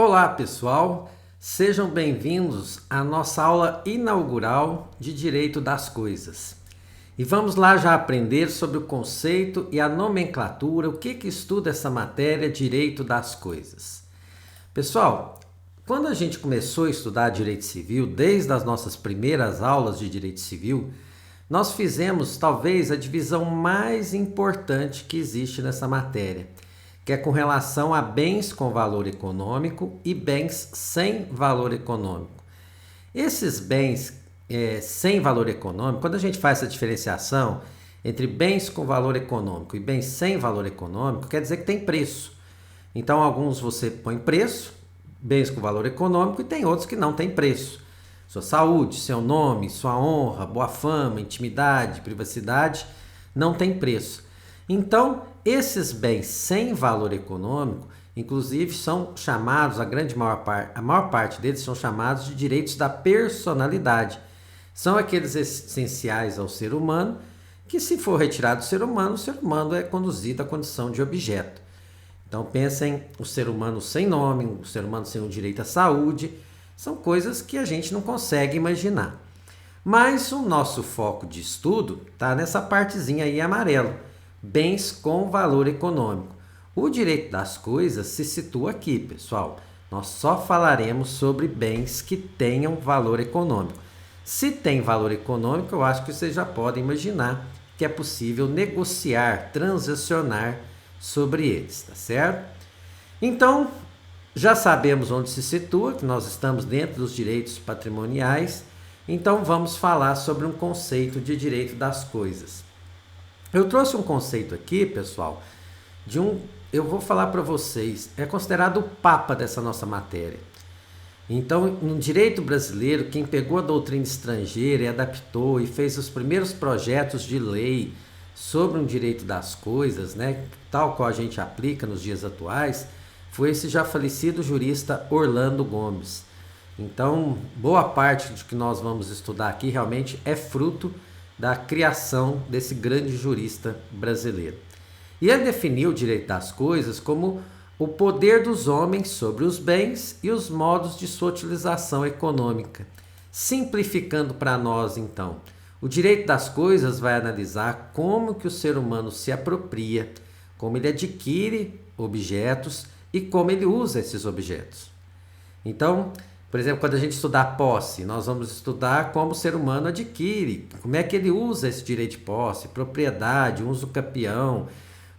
Olá, pessoal! Sejam bem-vindos à nossa aula inaugural de Direito das Coisas. E vamos lá já aprender sobre o conceito e a nomenclatura, o que estuda essa matéria Direito das Coisas. Pessoal, quando a gente começou a estudar Direito Civil, desde as nossas primeiras aulas de Direito Civil, nós fizemos talvez a divisão mais importante que existe nessa matéria, que é com relação a bens com valor econômico e bens sem valor econômico. Esses bens sem valor econômico, quando a gente faz essa diferenciação entre bens com valor econômico e bens sem valor econômico, quer dizer que tem preço. Então, alguns você põe preço, bens com valor econômico, e tem outros que não tem preço. Sua saúde, seu nome, sua honra, boa fama, intimidade, privacidade, não tem preço. Então, esses bens sem valor econômico, inclusive, são chamados, a maior parte deles são chamados de direitos da personalidade. São aqueles essenciais ao ser humano, que se for retirado do ser humano, o ser humano é conduzido à condição de objeto. Então, pensem o ser humano sem nome, o ser humano sem o direito à saúde, são coisas que a gente não consegue imaginar. Mas o nosso foco de estudo está nessa partezinha aí amarelo. Bens com valor econômico. O direito das coisas se situa aqui, pessoal. Nós só falaremos sobre bens que tenham valor econômico. Se tem valor econômico, eu acho que vocês já podem imaginar que é possível negociar, transacionar sobre eles, tá certo? Então, já sabemos onde se situa, que nós estamos dentro dos direitos patrimoniais. Então, vamos falar sobre um conceito de direito das coisas. Eu trouxe um conceito aqui, pessoal, eu vou falar para vocês, é considerado o papa dessa nossa matéria. Então, no direito brasileiro, quem pegou a doutrina estrangeira e adaptou e fez os primeiros projetos de lei sobre um direito das coisas, né, tal qual a gente aplica nos dias atuais, foi esse já falecido jurista Orlando Gomes. Então, boa parte do que nós vamos estudar aqui realmente é fruto da criação desse grande jurista brasileiro. E ele definiu o direito das coisas como o poder dos homens sobre os bens e os modos de sua utilização econômica. Simplificando para nós, então, o direito das coisas vai analisar como que o ser humano se apropria, como ele adquire objetos e como ele usa esses objetos. Então, por exemplo, quando a gente estudar posse, nós vamos estudar como o ser humano adquire, como é que ele usa esse direito de posse, propriedade, uso capião,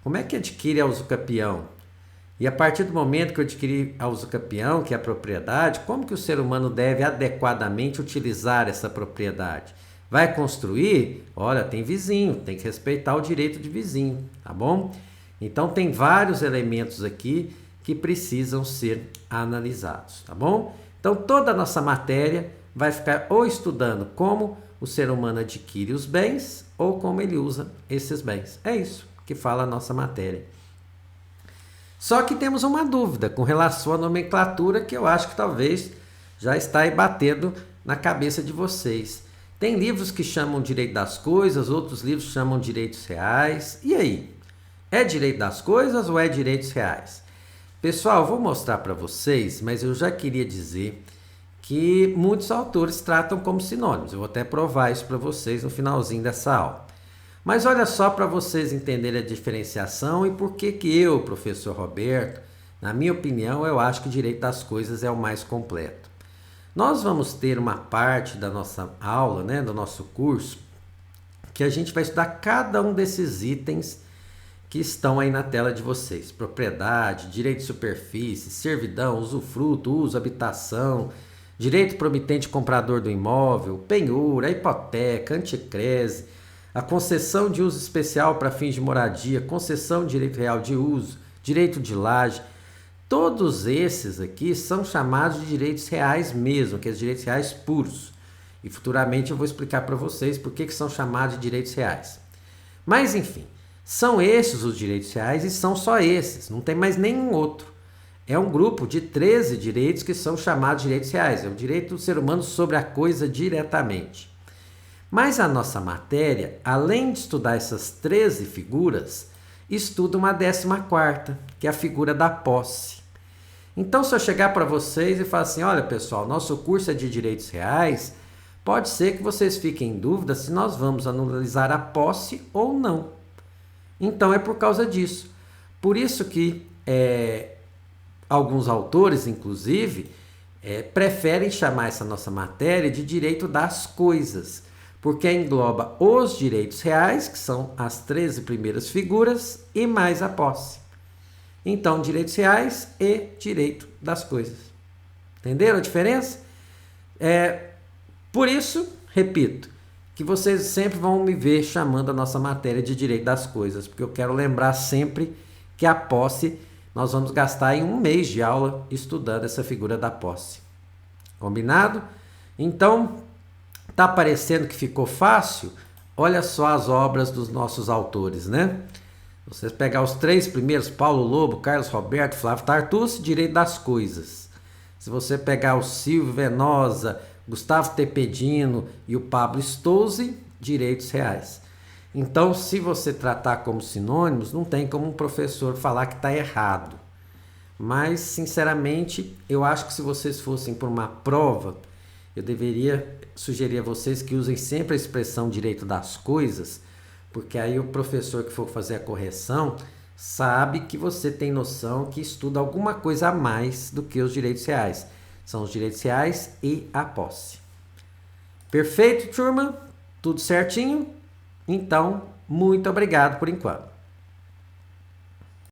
como é que adquire a uso capião? E a partir do momento que eu adquiri a uso capião, que é a propriedade, como que o ser humano deve adequadamente utilizar essa propriedade? Vai construir? Olha, tem vizinho, tem que respeitar o direito de vizinho, tá bom? Então tem vários elementos aqui que precisam ser analisados, tá bom? Então, toda a nossa matéria vai ficar ou estudando como o ser humano adquire os bens ou como ele usa esses bens. É isso que fala a nossa matéria. Só que temos uma dúvida com relação à nomenclatura que eu acho que talvez já está aí batendo na cabeça de vocês. Tem livros que chamam direito das coisas, outros livros chamam direitos reais. E aí? É direito das coisas ou é direitos reais? Pessoal, eu vou mostrar para vocês, mas eu já queria dizer que muitos autores tratam como sinônimos. Eu vou até provar isso para vocês no finalzinho dessa aula. Mas olha só para vocês entenderem a diferenciação e por que eu, professor Roberto, na minha opinião, eu acho que o direito das coisas é o mais completo. Nós vamos ter uma parte da nossa aula, né, do nosso curso, que a gente vai estudar cada um desses itens que estão aí na tela de vocês. Propriedade, direito de superfície, servidão, usufruto, uso, habitação, direito promitente comprador do imóvel, penhora, hipoteca, anticrese, a concessão de uso especial para fins de moradia, concessão de direito real de uso, direito de laje. Todos esses aqui são chamados de direitos reais mesmo, que são direitos reais puros. E futuramente eu vou explicar para vocês por que são chamados de direitos reais. Mas enfim, são esses os direitos reais e são só esses, não tem mais nenhum outro. É um grupo de 13 direitos que são chamados de direitos reais. É o direito do ser humano sobre a coisa diretamente. Mas a nossa matéria, além de estudar essas 13 figuras, estuda uma 14ª, que é a figura da posse. Então, se eu chegar para vocês e falar assim, olha pessoal, nosso curso é de direitos reais, pode ser que vocês fiquem em dúvida se nós vamos analisar a posse ou não. Então, é por causa disso. Por isso que alguns autores, inclusive, preferem chamar essa nossa matéria de direito das coisas, porque engloba os direitos reais, que são as 13 primeiras figuras, e mais a posse. Então, direitos reais e direito das coisas. Entenderam a diferença? Por isso, repito, que vocês sempre vão me ver chamando a nossa matéria de direito das coisas, porque eu quero lembrar sempre que a posse nós vamos gastar em um mês de aula estudando essa figura da posse. Combinado? Então, tá parecendo que ficou fácil? Olha só as obras dos nossos autores, né? Vocês pegar os 3 primeiros, Paulo Lobo, Carlos Roberto, Flávio Tartucci, direito das coisas. Se você pegar o Silvio Venosa, Gustavo Tepedino e o Pablo Stolze, direitos reais. Então, se você tratar como sinônimos, não tem como um professor falar que está errado. Mas, sinceramente, eu acho que se vocês fossem por uma prova, eu deveria sugerir a vocês que usem sempre a expressão direito das coisas, porque aí o professor que for fazer a correção sabe que você tem noção que estuda alguma coisa a mais do que os direitos reais. São os direitos reais e a posse. Perfeito, turma? Tudo certinho? Então, muito obrigado por enquanto.